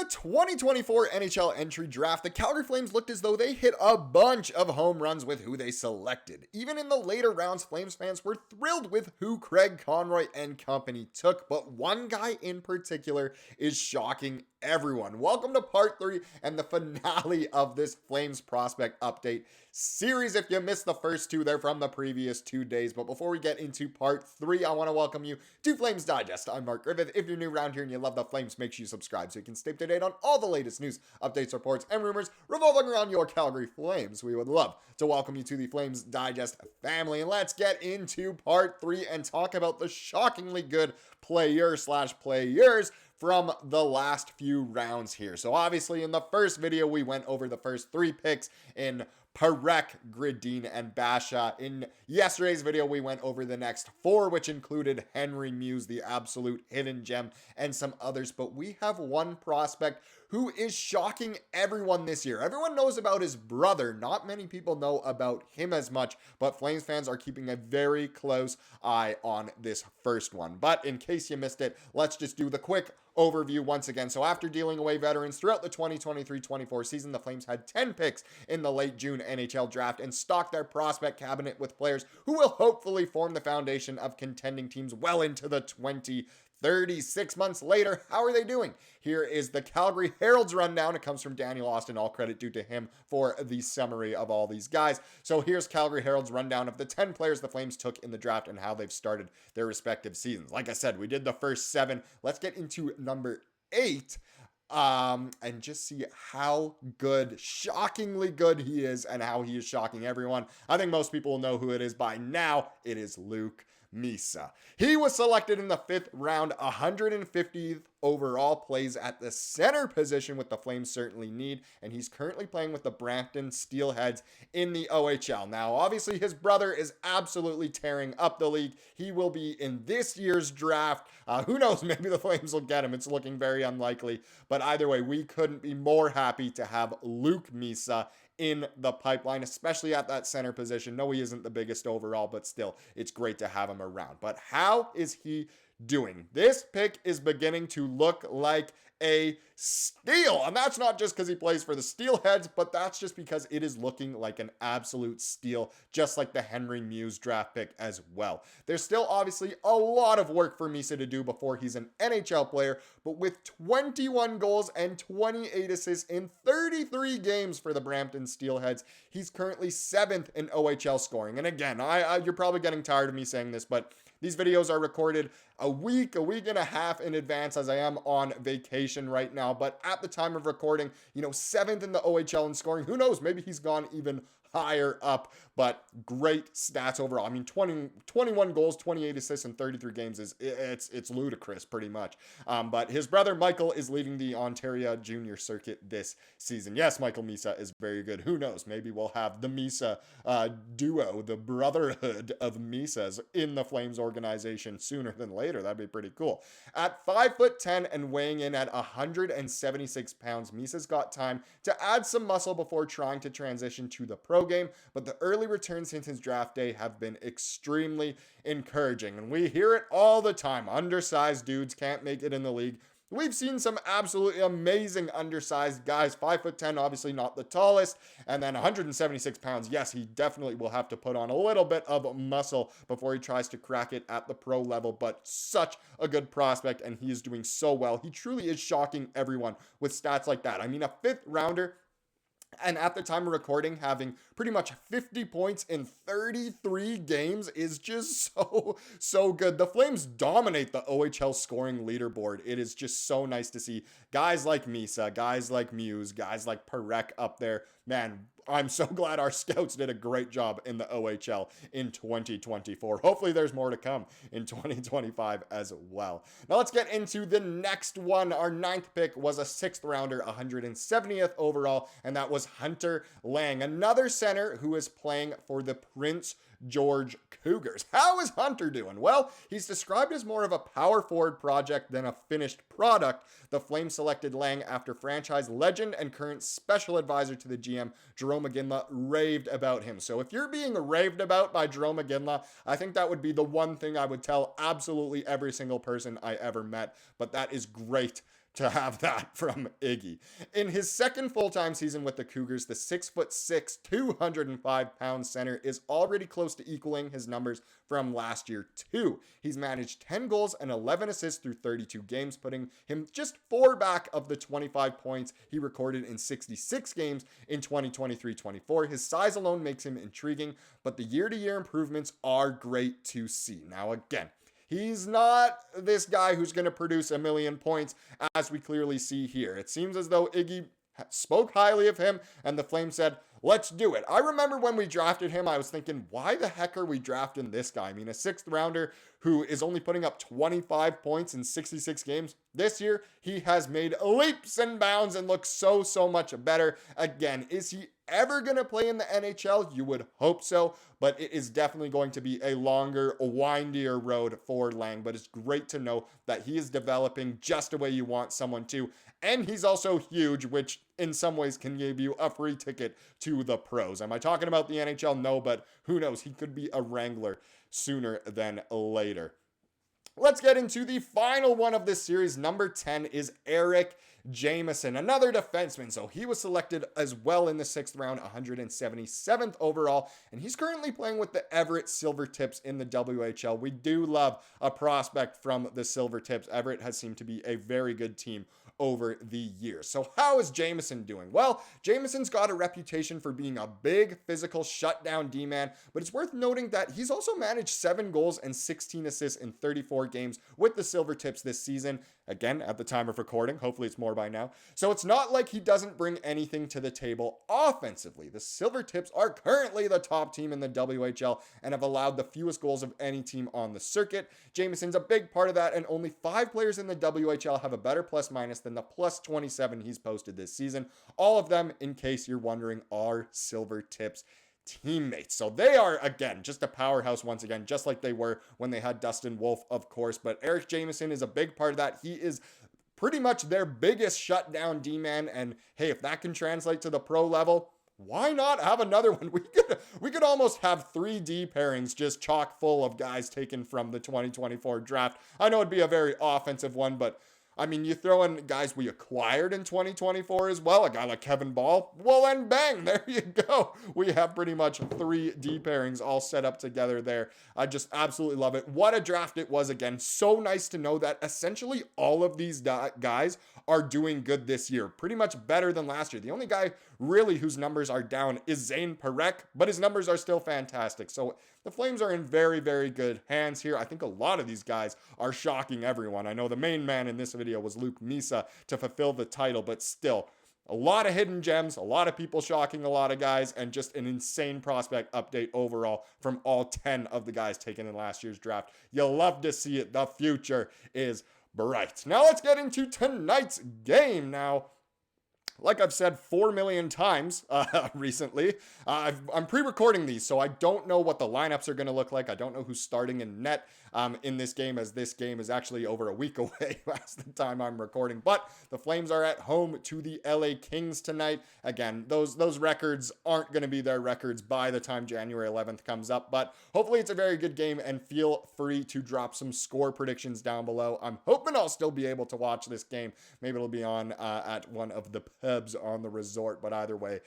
the 2024 NHL Entry Draft, the Calgary Flames looked as though they hit a bunch of home runs with who they selected. Even in the later rounds, Flames fans were thrilled with who Craig Conroy and company took, but one guy in particular is shocking everyone. Welcome to part 3 and the finale of this Flames prospect update series. If you missed the first two, they're from the previous 2 days. But before we get into part 3, I want to welcome you to Flames Digest. I'm Mark Griffith. If you're new around here and you love the Flames, make sure you subscribe so you can stay up to date on all the latest news, updates, reports, and rumors revolving around your Calgary Flames. We would love to welcome you to the Flames Digest family. And let's get into part 3 and talk about the shockingly good players from the last few rounds here. So obviously in the first video, we went over the first 3 picks in Parekh, Gridin, and Basha. In yesterday's video, we went over the next 4, which included Henry Muse, the absolute hidden gem, and some others. But we have one prospect who is shocking everyone this year. Everyone knows about his brother. Not many people know about him as much, but Flames fans are keeping a very close eye on this first one. But in case you missed it, let's just do the quick overview once again. So after dealing away veterans throughout the 2023-24 season, the Flames had 10 picks in the late June NHL draft and stocked their prospect cabinet with players who will hopefully form the foundation of contending teams well into the 36 months later. How are they doing? Here is the Calgary Herald's rundown. It comes from Daniel Austin. All credit due to him for the summary of all these guys. So here's Calgary Herald's rundown of the 10 players the Flames took in the draft and how they've started their respective seasons. Like I said, we did the first 7. Let's get into number 8. And just see how good, shockingly good he is and how he is shocking everyone. I think most people will know who it is by now. It is Luke Misa. He was selected in the 5th round, 150th overall, plays at the center position, what the Flames certainly need, and he's currently playing with the Brampton Steelheads in the OHL. Now, obviously, his brother is absolutely tearing up the league. He will be in this year's draft. Who knows? Maybe the Flames will get him. It's looking very unlikely, but either way, we couldn't be more happy to have Luke Misa in the pipeline, especially at that center position. No, he isn't the biggest overall, but still, it's great to have him around. But how is he doing? This pick is beginning to look like a steal, and that's not just because he plays for the Steelheads, but that's just because it is looking like an absolute steal, just like the Henry Muse draft pick as well. There's still obviously a lot of work for Misa to do before he's an NHL player, but with 21 goals and 28 assists in 33 games for the Brampton Steelheads, he's currently 7th in OHL scoring. And again, you're probably getting tired of me saying this, but these videos are recorded a week and a half in advance as I am on vacation right now. But at the time of recording, 7th in the OHL in scoring. Who knows? Maybe he's gone even higher up, but great stats overall. I mean, 21 goals, 28 assists in 33 games it's ludicrous pretty much. But his brother Michael is leading the Ontario junior circuit this season. Yes, Michael Misa is very good. Who knows? Maybe we'll have the Misa duo, the brotherhood of Misas in the Flames organization sooner than later. That'd be pretty cool. At 5'10" and weighing in at 176 pounds, Misa's got time to add some muscle before trying to transition to the pro game, but the early returns since his draft day have been extremely encouraging, and we hear it all the time. Undersized dudes can't make it in the league. We've seen some absolutely amazing undersized guys. 5'10", obviously not the tallest, and then 176 pounds. Yes, he definitely will have to put on a little bit of muscle before he tries to crack it at the pro level, but such a good prospect, and he is doing so well. He truly is shocking everyone with stats like that. I mean, a 5th rounder, and at the time of recording, having pretty much 50 points in 33 games is just so good. The Flames dominate the OHL scoring leaderboard. It is just so nice to see guys like Misa, guys like Muse, guys like Parekh up there. Man, I'm so glad our scouts did a great job in the OHL in 2024. Hopefully there's more to come in 2025 as well. Now let's get into the next one. Our 9th pick was a 6th rounder, 170th overall, and that was Hunter Lang, another center who is playing for the Prince George Cougars. How is Hunter doing? Well, he's described as more of a power forward project than a finished product. The Flames selected Lang after franchise legend and current special advisor to the GM, Jarome Iginla, raved about him. So if you're being raved about by Jarome Iginla, I think that would be the one thing I would tell absolutely every single person I ever met. But that is great to have that from Iggy. In his second full-time season with the Cougars, the 6'6", 205-pound center is already close to equaling his numbers from last year too. He's managed 10 goals and 11 assists through 32 games, putting him just 4 back of the 25 points he recorded in 66 games in 2023-24. His size alone makes him intriguing, but the year-to-year improvements are great to see. Now again, he's not this guy who's going to produce a million points, as we clearly see here. It seems as though Iggy spoke highly of him, and the Flames said, let's do it. I remember when we drafted him, I was thinking, why the heck are we drafting this guy? I mean, a sixth rounder who is only putting up 25 points in 66 games. This year, he has made leaps and bounds and looks so much better. Again, is he ever going to play in the NHL? You would hope so, but it is definitely going to be a longer, windier road for Lang. But it's great to know that he is developing just the way you want someone to. And he's also huge, which in some ways can give you a free ticket to the pros. Am I talking about the NHL? No, but who knows? He could be a Wrangler sooner than later. Let's get into the final one of this series. Number 10 is Eric Jamieson, another defenseman. So he was selected as well in the 6th round, 177th overall, and he's currently playing with the Everett Silvertips in the WHL. We do love a prospect from the Silvertips. Everett has seemed to be a very good team over the years. So how is Jamieson doing? Well, Jamieson's got a reputation for being a big physical shutdown D-man, but it's worth noting that he's also managed 7 goals and 16 assists in 34 games with the Silvertips this season. Again, at the time of recording, hopefully it's more by now. So it's not like he doesn't bring anything to the table offensively. The Silvertips are currently the top team in the WHL and have allowed the fewest goals of any team on the circuit. Jamieson's a big part of that, and only 5 players in the WHL have a better plus minus than the plus 27 he's posted this season. All of them, in case you're wondering, are Silvertips teammates. So they are, again, just a powerhouse once again, just like they were when they had Dustin Wolf, of course. But Eric Jamieson is a big part of that. He is pretty much their biggest shutdown D-man. And hey, if that can translate to the pro level, why not have another one? We could almost have 3 D pairings just chock full of guys taken from the 2024 draft. I know it'd be a very offensive one, but I mean, you throw in guys we acquired in 2024 as well, a guy like Kevin Ball, well then bang, there you go. We have pretty much 3 D pairings all set up together there. I just absolutely love it. What a draft it was again. So nice to know that essentially all of these guys are doing good this year. Pretty much better than last year. The only guy really whose numbers are down is Zane Parekh, but his numbers are still fantastic. So the Flames are in very good hands here. I think a lot of these guys are shocking everyone. I know the main man in this video was Luke Misa to fulfill the title, but still, a lot of hidden gems, a lot of people shocking a lot of guys, and just an insane prospect update overall from all 10 of the guys taken in last year's draft. You'll love to see it. The future is bright. Now let's get into tonight's game. Now, like I've said 4 million times recently, I'm pre-recording these, so I don't know what the lineups are going to look like. I don't know who's starting in net in this game, as this game is actually over a week away last the time I'm recording. But the Flames are at home to the LA Kings tonight. Again, those records aren't going to be their records by the time January 11th comes up, but hopefully it's a very good game, and feel free to drop some score predictions down below. I'm hoping I'll still be able to watch this game. Maybe it'll be on at one of the pubs on the resort, but either way,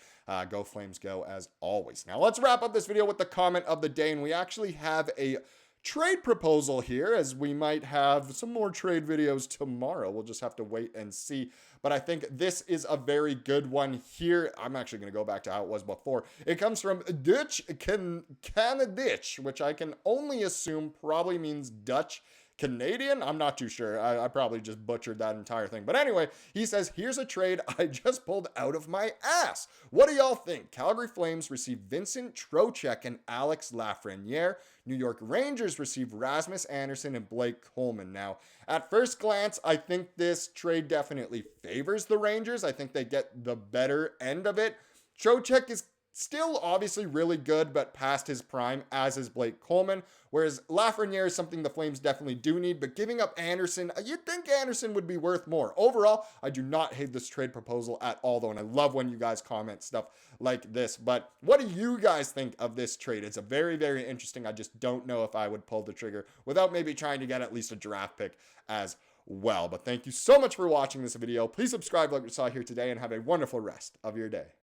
go Flames go as always. Now let's wrap up this video with the comment of the day, and we actually have a trade proposal here, as we might have some more trade videos tomorrow. We'll just have to wait and see, but I think this is a very good one here. I'm actually going to go back to how it was before. It comes from Dutch Canadich, which I can only assume probably means Dutch Canadian? I'm not too sure. I probably just butchered that entire thing. But anyway, he says, here's a trade I just pulled out of my ass. What do y'all think? Calgary Flames receive Vincent Trocheck and Alex Lafreniere. New York Rangers receive Rasmus Andersson and Blake Coleman. Now, at first glance, I think this trade definitely favors the Rangers. I think they get the better end of it. Trocheck is still obviously really good, but past his prime, as is Blake Coleman. Whereas Lafreniere is something the Flames definitely do need, but giving up Andersson, you'd think Andersson would be worth more. Overall, I do not hate this trade proposal at all, though, and I love when you guys comment stuff like this. But what do you guys think of this trade? It's a very interesting. I just don't know if I would pull the trigger without maybe trying to get at least a draft pick as well. But thank you so much for watching this video. Please subscribe like you saw here today and have a wonderful rest of your day.